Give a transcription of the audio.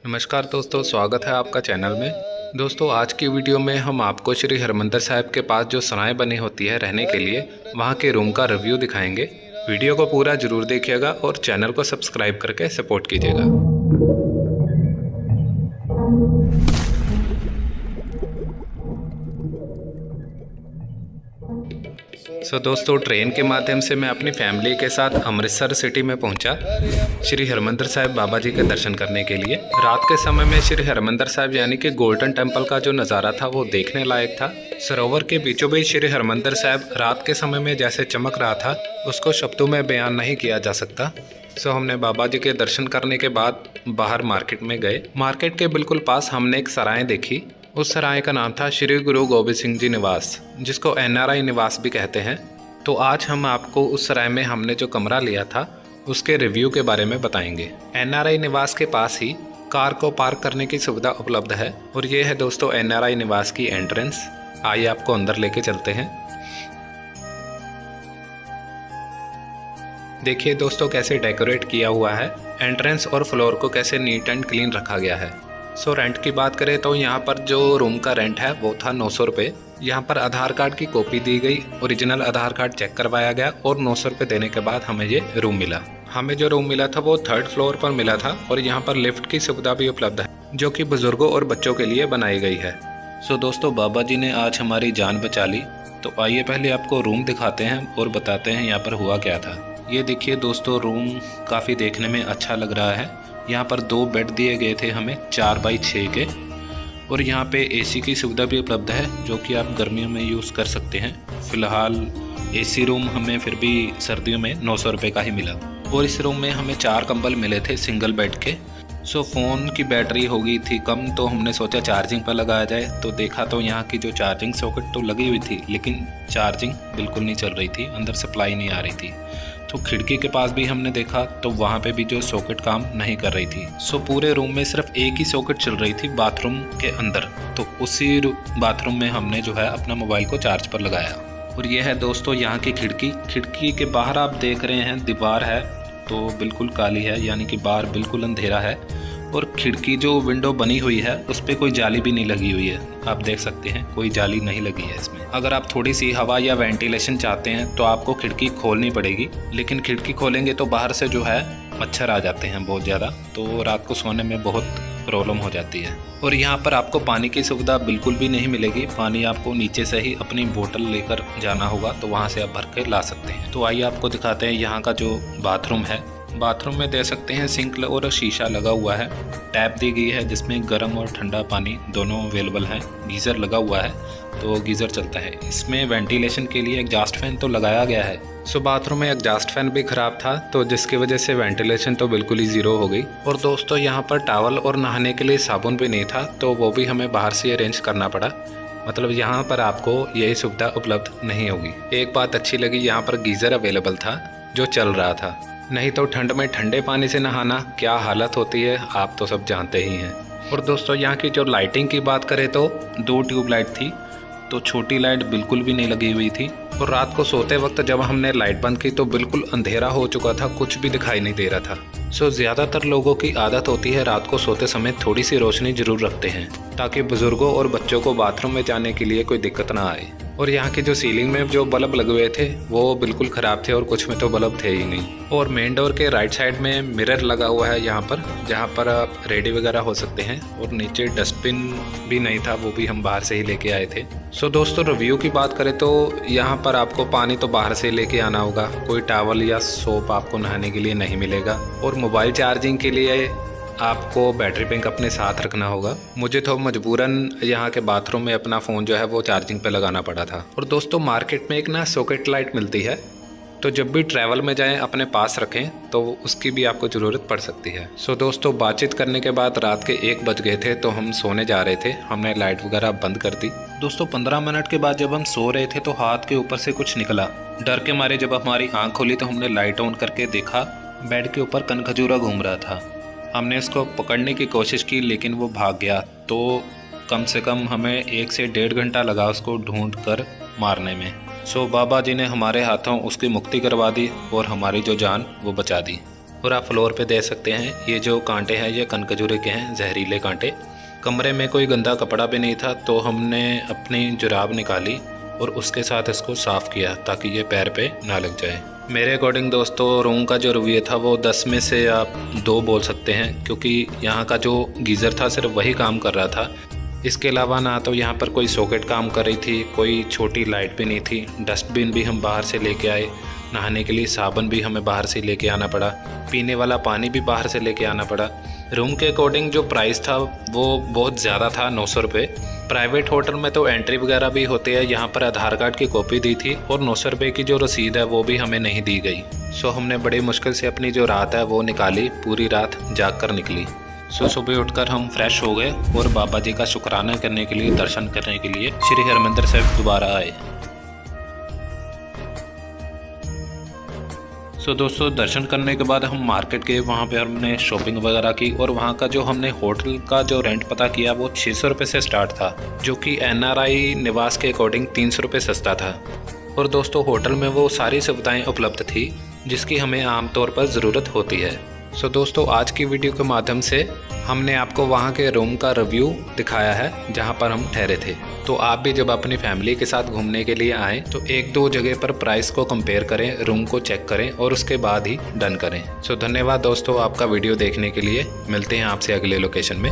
नमस्कार दोस्तों, स्वागत है आपका चैनल में। दोस्तों, आज की वीडियो में हम आपको श्री हरमंदिर साहिब के पास जो सराय बनी होती है रहने के लिए, वहां के रूम का रिव्यू दिखाएंगे। वीडियो को पूरा जरूर देखिएगा और चैनल को सब्सक्राइब करके सपोर्ट कीजिएगा। दोस्तों, ट्रेन के माध्यम से मैं अपनी फैमिली के साथ अमृतसर सिटी में पहुंचा श्री हरमंदिर साहिब बाबा जी के दर्शन करने के लिए। रात के समय में श्री हरमंदिर साहिब यानी कि गोल्डन टेम्पल का जो नज़ारा था वो देखने लायक था। सरोवर के बीचों बीच श्री हरमंदिर साहिब रात के समय में जैसे चमक रहा था, उसको शब्दों में बयान नहीं किया जा सकता। हमने बाबा जी के दर्शन करने के बाद बाहर मार्केट में गए। मार्केट के बिल्कुल पास हमने एक सराय देखी। उस सराय का नाम था श्री गुरु गोबिंद सिंह जी निवास, जिसको NRI निवास भी कहते हैं। तो आज हम आपको उस सराय में हमने जो कमरा लिया था उसके रिव्यू के बारे में बताएंगे। NRI निवास के पास ही कार को पार्क करने की सुविधा उपलब्ध है। और ये है दोस्तों NRI निवास की एंट्रेंस। आइए आपको अंदर लेके चलते हैं। देखिए दोस्तों कैसे डेकोरेट किया हुआ है। एंट्रेंस और फ्लोर को कैसे नीट एंड क्लीन रखा गया है। रेंट की बात करें तो यहाँ पर जो रूम का रेंट है वो था 900 रुपये। यहाँ पर आधार कार्ड की कॉपी दी गई, ओरिजिनल आधार कार्ड चेक करवाया गया और 900 रुपये देने के बाद हमें ये रूम मिला। हमें जो रूम मिला था वो 3rd फ्लोर पर मिला था और यहाँ पर लिफ्ट की सुविधा भी उपलब्ध है, जो कि बुजुर्गों और बच्चों के लिए बनाई गई है। दोस्तों, बाबा जी ने आज हमारी जान बचा ली। तो आइए पहले आपको रूम दिखाते हैं और बताते हैं यहाँ पर हुआ क्या था। ये देखिए दोस्तों, रूम काफ़ी देखने में अच्छा लग रहा है। यहाँ पर 2 बेड दिए गए थे हमें 4x6 के, और यहाँ पे AC की सुविधा भी उपलब्ध है, जो कि आप गर्मियों में यूज़ कर सकते हैं। फ़िलहाल AC रूम हमें फिर भी सर्दियों में 900 रुपये का ही मिला। और इस रूम में हमें 4 कंबल मिले थे सिंगल बेड के। फ़ोन की बैटरी हो गई थी कम, तो हमने सोचा चार्जिंग पर लगाया जाए। तो देखा तो यहाँ की जो चार्जिंग सॉकेट तो लगी हुई थी, लेकिन चार्जिंग बिल्कुल नहीं चल रही थी, अंदर सप्लाई नहीं आ रही थी। तो खिड़की के पास भी हमने देखा तो वहाँ पे भी जो सॉकेट काम नहीं कर रही थी। पूरे रूम में सिर्फ एक ही सॉकेट चल रही थी बाथरूम के अंदर। तो उसी बाथरूम में हमने जो है अपना मोबाइल को चार्ज पर लगाया। और ये है दोस्तों यहाँ की खिड़की के बाहर आप देख रहे हैं दीवार है तो बिल्कुल काली है, यानी कि बाहर बिल्कुल अंधेरा है। और खिड़की जो विंडो बनी हुई है उस पर कोई जाली भी नहीं लगी हुई है। आप देख सकते हैं कोई जाली नहीं लगी है इसमें। अगर आप थोड़ी सी हवा या वेंटिलेशन चाहते हैं तो आपको खिड़की खोलनी पड़ेगी, लेकिन खिड़की खोलेंगे तो बाहर से जो है मच्छर आ जाते हैं बहुत ज़्यादा, तो रात को सोने में बहुत प्रॉब्लम हो जाती है। और यहाँ पर आपको पानी की सुविधा बिल्कुल भी नहीं मिलेगी। पानी आपको नीचे से ही अपनी बोतल लेकर जाना होगा, तो वहाँ से आप भर के ला सकते हैं। तो आइए आपको दिखाते हैं यहाँ का जो बाथरूम है। बाथरूम में दे सकते हैं सिंक और शीशा लगा हुआ है। टैप दी गई है जिसमें गर्म और ठंडा पानी दोनों अवेलेबल है। गीज़र लगा हुआ है तो गीज़र चलता है। इसमें वेंटिलेशन के लिए एग्जॉस्ट फैन तो लगाया गया है। बाथरूम में एग्जॉस्ट फैन भी ख़राब था, तो जिसकी वजह से वेंटिलेशन तो बिल्कुल ही ज़ीरो हो गई। और दोस्तों यहाँ पर टॉवल और नहाने के लिए साबुन भी नहीं था, तो वो भी हमें बाहर से अरेंज करना पड़ा। मतलब यहाँ पर आपको यही सुविधा उपलब्ध नहीं होगी। एक बात अच्छी लगी, यहाँ पर गीज़र अवेलेबल था जो चल रहा था। नहीं तो ठंड में ठंडे पानी से नहाना क्या हालत होती है आप तो सब जानते ही हैं। और दोस्तों यहाँ की जो लाइटिंग की बात करें तो 2 ट्यूबलाइट थी, तो छोटी लाइट बिल्कुल भी नहीं लगी हुई थी। और रात को सोते वक्त जब हमने लाइट बंद की तो बिल्कुल अंधेरा हो चुका था, कुछ भी दिखाई नहीं दे रहा था। ज़्यादातर लोगों की आदत होती है रात को सोते समय थोड़ी सी रोशनी जरूर रखते हैं, ताकि बुजुर्गों और बच्चों को बाथरूम में जाने के लिए कोई दिक्कत ना आए। और यहाँ की जो सीलिंग में जो बल्ब लगे हुए थे वो बिल्कुल ख़राब थे और कुछ में तो बल्ब थे ही नहीं। और मेन डोर के राइट साइड में मिरर लगा हुआ है यहाँ पर, जहाँ पर आप रेडी वगैरह हो सकते हैं। और नीचे डस्टबिन भी नहीं था, वो भी हम बाहर से ही लेके आए थे। दोस्तों रिव्यू की बात करें तो यहाँ पर आपको पानी तो बाहर से लेके आना होगा, कोई टॉवल या सोप आपको नहाने के लिए नहीं मिलेगा। और मोबाइल चार्जिंग के लिए आपको बैटरी बैंक अपने साथ रखना होगा। मुझे तो मजबूरन यहाँ के बाथरूम में अपना फ़ोन जो है वो चार्जिंग पे लगाना पड़ा था। और दोस्तों मार्केट में एक ना सॉकेट लाइट मिलती है, तो जब भी ट्रैवल में जाएं अपने पास रखें, तो उसकी भी आपको ज़रूरत पड़ सकती है। दोस्तों बातचीत करने के बाद रात के 1 बज गए थे, तो हम सोने जा रहे थे। हमने लाइट वगैरह बंद कर दी। दोस्तों 15 मिनट के बाद जब हम सो रहे थे तो हाथ के ऊपर से कुछ निकला। डर के मारे जब हमारी आँख खोली तो हमने लाइट ऑन करके देखा, बेड के ऊपर कनखजूरा घूम रहा था। हमने इसको पकड़ने की कोशिश की लेकिन वो भाग गया, तो कम से कम हमें 1 से 1.5 घंटा लगा उसको ढूंढ कर मारने में। बाबा जी ने हमारे हाथों उसकी मुक्ति करवा दी और हमारी जो जान वो बचा दी। और आप फ्लोर पे देख सकते हैं ये जो कांटे हैं ये कनखजूरे के हैं, जहरीले कांटे। कमरे में कोई गंदा कपड़ा भी नहीं था तो हमने अपनी जुराब निकाली और उसके साथ इसको साफ़ किया ताकि ये पैर पे ना लग जाए। मेरे अकॉर्डिंग दोस्तों रूम का जो रिव्यू था वो 10 में से आप 2 बोल सकते हैं, क्योंकि यहाँ का जो गीज़र था सिर्फ वही काम कर रहा था। इसके अलावा ना तो यहाँ पर कोई सॉकेट काम कर रही थी, कोई छोटी लाइट भी नहीं थी। डस्टबिन भी हम बाहर से लेके आए, नहाने के लिए साबुन भी हमें बाहर से लेके आना पड़ा, पीने वाला पानी भी बाहर से लेके आना पड़ा। रूम के अकॉर्डिंग जो प्राइस था वो बहुत ज़्यादा था, 900 रुपये। प्राइवेट होटल में तो एंट्री वगैरह भी होती है, यहाँ पर आधार कार्ड की कॉपी दी थी और 900 रुपये की जो रसीद है वो भी हमें नहीं दी गई। सो हमने बड़ी मुश्किल से अपनी जो रात है वो निकाली, पूरी रात जाग कर निकली। सो सुबह उठकर हम फ्रेश हो गए और बाबा जी का शुक्राना करने के लिए, दर्शन करने के लिए श्री हरमंदिर साहिब दोबारा आए। सो दोस्तों दर्शन करने के बाद हम मार्केट गए, वहाँ पे हमने शॉपिंग वगैरह की और वहाँ का जो हमने होटल का जो रेंट पता किया वो 600 रुपये से स्टार्ट था, जो कि NRI निवास के अकॉर्डिंग 300 रुपये सस्ता था। और दोस्तों होटल में वो सारी सुविधाएं उपलब्ध थी जिसकी हमें आमतौर पर ज़रूरत होती है। सो दोस्तों आज की वीडियो के माध्यम से हमने आपको वहाँ के रूम का रिव्यू दिखाया है जहाँ पर हम ठहरे थे। तो आप भी जब अपनी फैमिली के साथ घूमने के लिए आएँ तो 1-2 जगह पर प्राइस को कंपेयर करें, रूम को चेक करें और उसके बाद ही डन करें। सो धन्यवाद दोस्तों आपका वीडियो देखने के लिए। मिलते हैं आपसे अगले लोकेशन में।